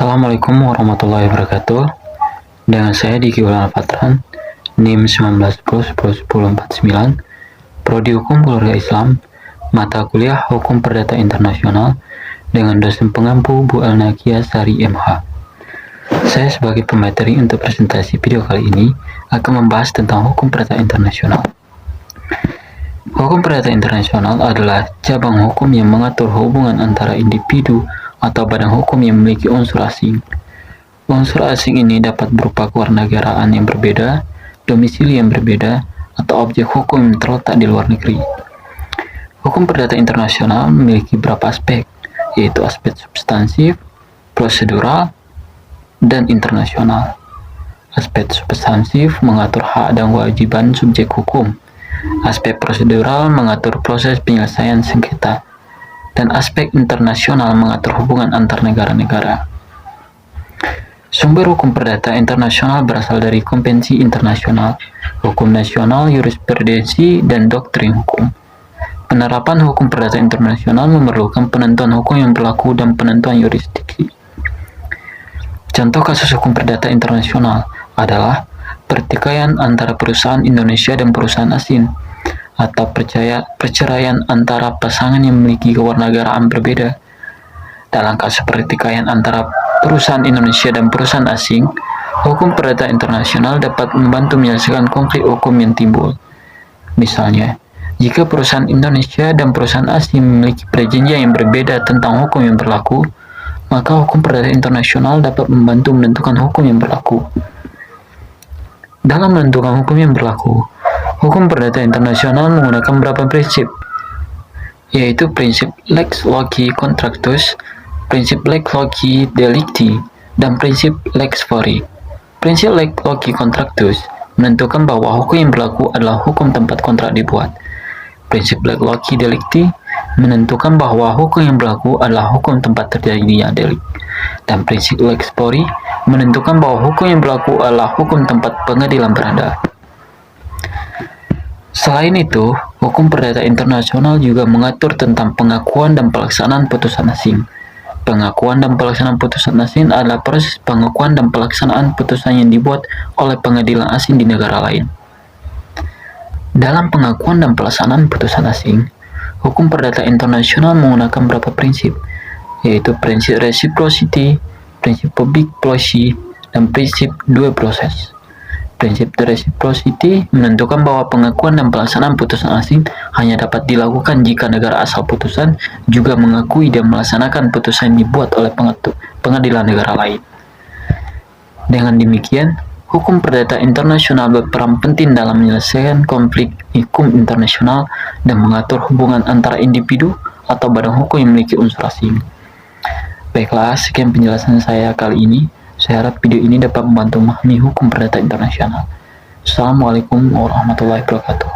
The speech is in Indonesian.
Assalamualaikum warahmatullahi wabarakatuh. Dengan saya Diki Ulan Fatran, NIM 1910101049, Prodi Hukum Keluarga Islam, mata kuliah Hukum Perdata Internasional, dengan dosen pengampu Bu Elnakia Sari MH. Saya sebagai pemateri untuk presentasi video kali ini akan membahas tentang Hukum Perdata Internasional. Hukum Perdata Internasional adalah cabang hukum yang mengatur hubungan antara individu atau badan hukum yang memiliki unsur asing. Unsur asing ini dapat berupa kewarganegaraan yang berbeda, domisili yang berbeda, atau objek hukum yang terletak di luar negeri. Hukum perdata internasional memiliki beberapa aspek, yaitu aspek substansif, prosedural, dan internasional. Aspek substansif mengatur hak dan kewajiban subjek hukum. Aspek prosedural mengatur proses penyelesaian sengketa, dan aspek internasional mengatur hubungan antar negara-negara. Sumber hukum perdata internasional berasal dari konvensi internasional, hukum nasional, jurisprudensi, dan doktrin hukum. Penerapan hukum perdata internasional memerlukan penentuan hukum yang berlaku dan penentuan yurisdiksi. Contoh kasus hukum perdata internasional adalah pertikaian antara perusahaan Indonesia dan perusahaan asing, atau perceraian antara pasangan yang memiliki kewarganegaraan berbeda. Dalam kasus pertikaian antara perusahaan Indonesia dan perusahaan asing, hukum perdata internasional dapat membantu menyelesaikan konflik hukum yang timbul. Misalnya, jika perusahaan Indonesia dan perusahaan asing memiliki perjanjian yang berbeda tentang hukum yang berlaku, maka hukum perdata internasional dapat membantu menentukan hukum yang berlaku. Dalam menentukan hukum yang berlaku, hukum perdata internasional menggunakan beberapa prinsip, yaitu prinsip lex loci contractus, prinsip lex loci delicti, dan prinsip lex fori. Prinsip lex loci contractus menentukan bahwa hukum yang berlaku adalah hukum tempat kontrak dibuat. Prinsip lex loci delicti menentukan bahwa hukum yang berlaku adalah hukum tempat terjadinya delik. Dan prinsip lex fori menentukan bahwa hukum yang berlaku adalah hukum tempat pengadilan berada. Selain itu, hukum perdata internasional juga mengatur tentang pengakuan dan pelaksanaan putusan asing. Pengakuan dan pelaksanaan putusan asing adalah proses pengakuan dan pelaksanaan putusan yang dibuat oleh pengadilan asing di negara lain. Dalam pengakuan dan pelaksanaan putusan asing, hukum perdata internasional menggunakan beberapa prinsip, yaitu prinsip reciprocity, prinsip public policy, dan prinsip due process. Prinsip reciprocity menentukan bahwa pengakuan dan pelaksanaan putusan asing hanya dapat dilakukan jika negara asal putusan juga mengakui dan melaksanakan putusan yang dibuat oleh pengadilan negara lain. Dengan demikian, hukum perdata internasional berperan penting dalam menyelesaikan konflik hukum internasional dan mengatur hubungan antara individu atau badan hukum yang memiliki unsur asing. Baiklah, sekian penjelasan saya kali ini. Saya harap video ini dapat membantu memahami hukum perdata internasional. Assalamualaikum warahmatullahi wabarakatuh.